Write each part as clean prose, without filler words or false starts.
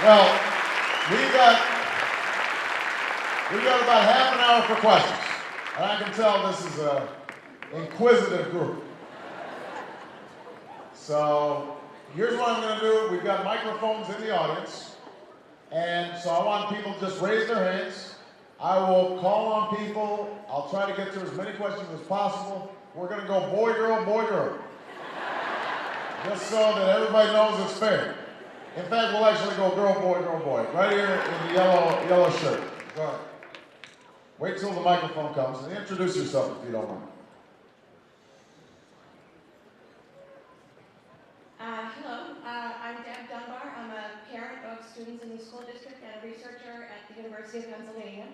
Well, we got about half an hour for questions. And I can tell this is an inquisitive group. So here's what I'm going to do. We've got microphones in the audience. And so I want people to just raise their hands. I will call on people. I'll try to get to as many questions as possible. We're going to go boy, girl, boy, girl. Just so that everybody knows it's fair. In fact, we'll actually go girl, boy, right here in the yellow shirt. Go ahead. Wait till the microphone comes and introduce yourself if you don't mind. Hello, I'm Deb Dunbar. I'm a parent of students in the school district and a researcher at the University of Pennsylvania.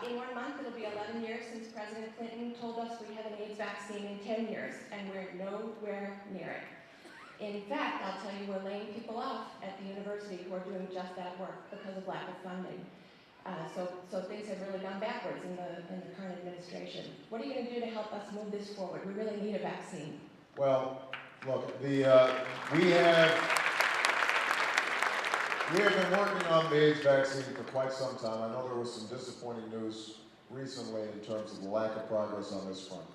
In 1 month, it'll be 11 years since President Clinton told us we had an AIDS vaccine in 10 years, and we're nowhere near it. In fact, I'll tell you, we're laying people off at the university who are doing just that work because of lack of funding. So things have really gone backwards in the current administration. What are you going to do to help us move this forward? We really need a vaccine. Well, look, we have been working on the AIDS vaccine for quite some time. I know there was some disappointing news recently in terms of the lack of progress on this front.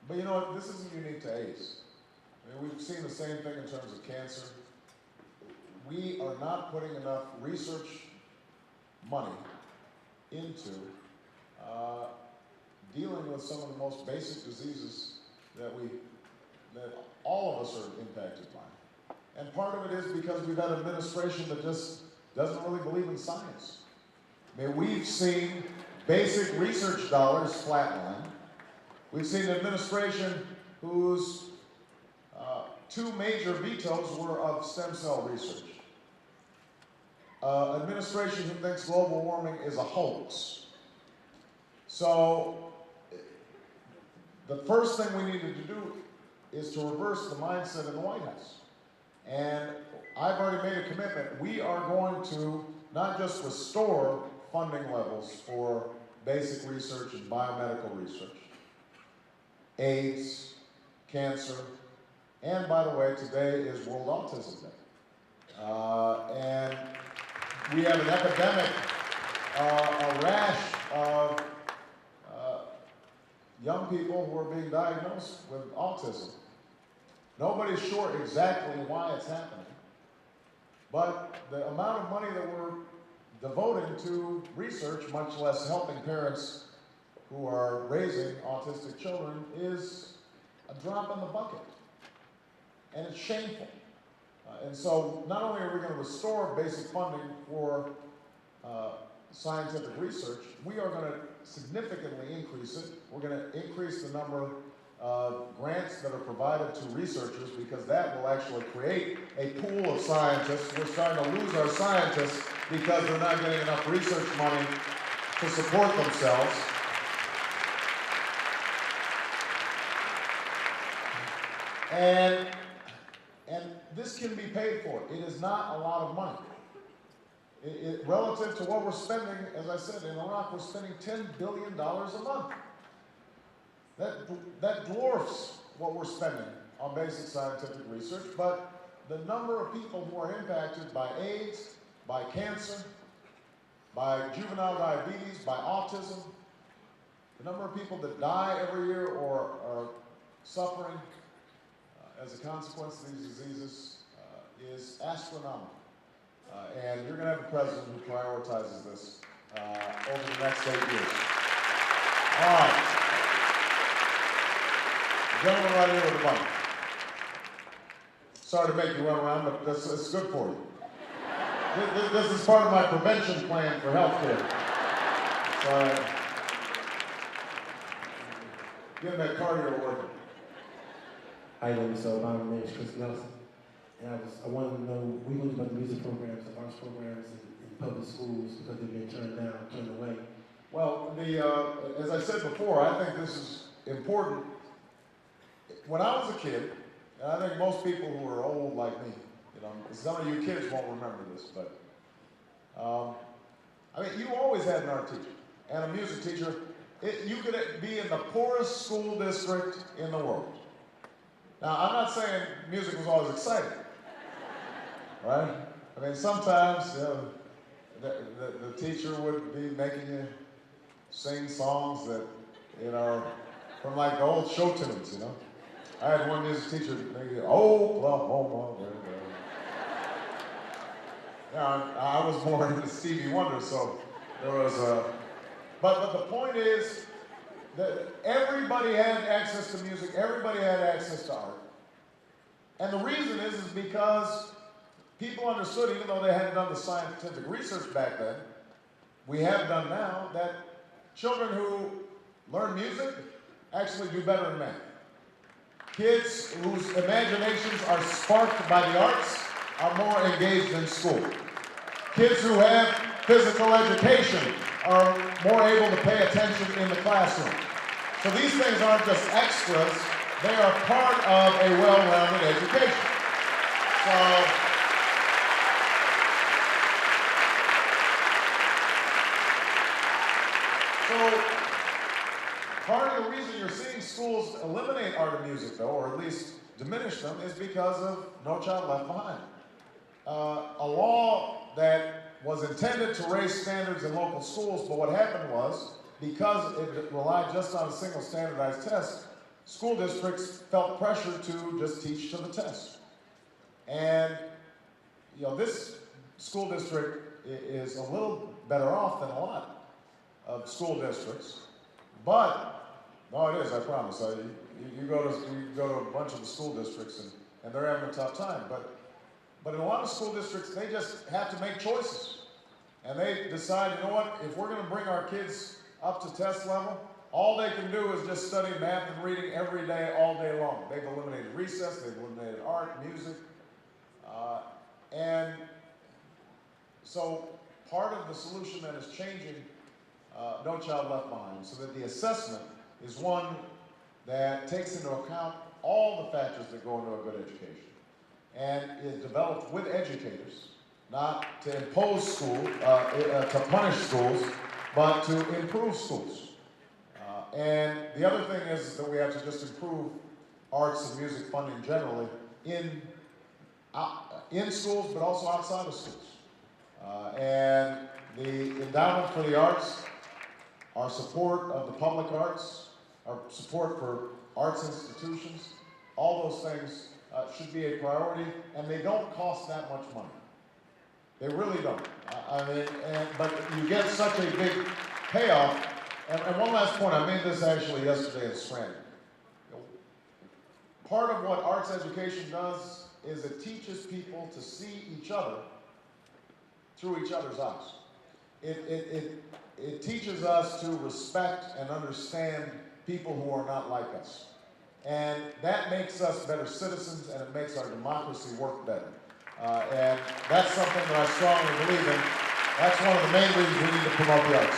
But you know what? This isn't unique to AIDS. I mean, we've seen the same thing in terms of cancer. We are not putting enough research money into dealing with some of the most basic diseases that all of us are impacted by. And part of it is because we've had an administration that just doesn't really believe in science. I mean, we've seen basic research dollars flatline. We've seen an administration whose two major vetoes were of stem cell research. Administration who thinks global warming is a hoax. So the first thing we needed to do is to reverse the mindset in the White House. And I've already made a commitment. We are going to not just restore funding levels for basic research and biomedical research, AIDS, cancer, and by the way, today is World Autism Day. And we have an epidemic, a rash of young people who are being diagnosed with autism. Nobody's sure exactly why it's happening, but the amount of money that we're devoting to research, much less helping parents who are raising autistic children, is a drop in the bucket. And it's shameful. And so not only are we going to restore basic funding for scientific research, we are going to significantly increase it. We're going to increase the number of grants that are provided to researchers because that will actually create a pool of scientists. We're starting to lose our scientists because they're not getting enough research money to support themselves. And this can be paid for. It is not a lot of money. Relative to what we're spending, as I said, in Iraq, we're spending $10 billion a month. That dwarfs what we're spending on basic scientific research, but the number of people who are impacted by AIDS, by cancer, by juvenile diabetes, by autism, the number of people that die every year or are suffering as a consequence of these diseases is astronomical. And you're going to have a president who prioritizes this over the next 8 years. All right. Gentleman right here with the mic. Sorry to make you run around, but it's good for you. This is part of my prevention plan for health care. So, getting that cardio working. Hi, ladies. So my name is Chris Nelson, and I wanted to know, we learned about the music programs, the arts programs in public schools because they've been turned away. Well, as I said before, I think this is important. When I was a kid, and I think most people who are old like me, some of you kids won't remember this, but I mean, you always had an art teacher and a music teacher. You could be in the poorest school district in the world. Now, I'm not saying music was always exciting, right? I mean, sometimes the teacher would be making you sing songs that, from like the old show tunes, I had one music teacher make it, Oklahoma. I was born into Stevie Wonder, so there was but the point is that everybody had access to music, everybody had access to art. And the reason is because people understood, even though they hadn't done the scientific research back then, we have done now, that children who learn music actually do better in math. Kids whose imaginations are sparked by the arts are more engaged in school. Kids who have physical education are more able to pay attention in the classroom. So these things aren't just extras, they are part of a well-rounded education. So part of the reason you're seeing schools eliminate art and music, though, or at least diminish them, is because of No Child Left Behind. A law that was intended to raise standards in local schools, but what happened was, because it relied just on a single standardized test, school districts felt pressure to just teach to the test. And this school district is a little better off than a lot of school districts, but no, it is, I promise. You go to a bunch of the school districts and they're having a tough time. But in a lot of school districts, they just have to make choices. And they decide, you know what, if we're going to bring our kids up to test level, all they can do is just study math and reading every day, all day long. They've eliminated recess, they've eliminated art, music. And so part of the solution that is changing No Child Left Behind, so that the assessment is one that takes into account all the factors that go into a good education, and is developed with educators, not to impose school, to punish schools, but to improve schools. And the other thing is that we have to just improve arts and music funding generally in schools, but also outside of schools. And the Endowment for the Arts, our support of the public arts, our support for arts institutions, all those things should be a priority, and they don't cost that much money. They really don't. But you get such a big payoff. And one last point, I made this actually yesterday in Scranton. Part of what arts education does is it teaches people to see each other through each other's eyes. It teaches us to respect and understand people who are not like us. And that makes us better citizens, and it makes our democracy work better. And that's something that I strongly believe in. That's one of the main reasons we need to promote the arts.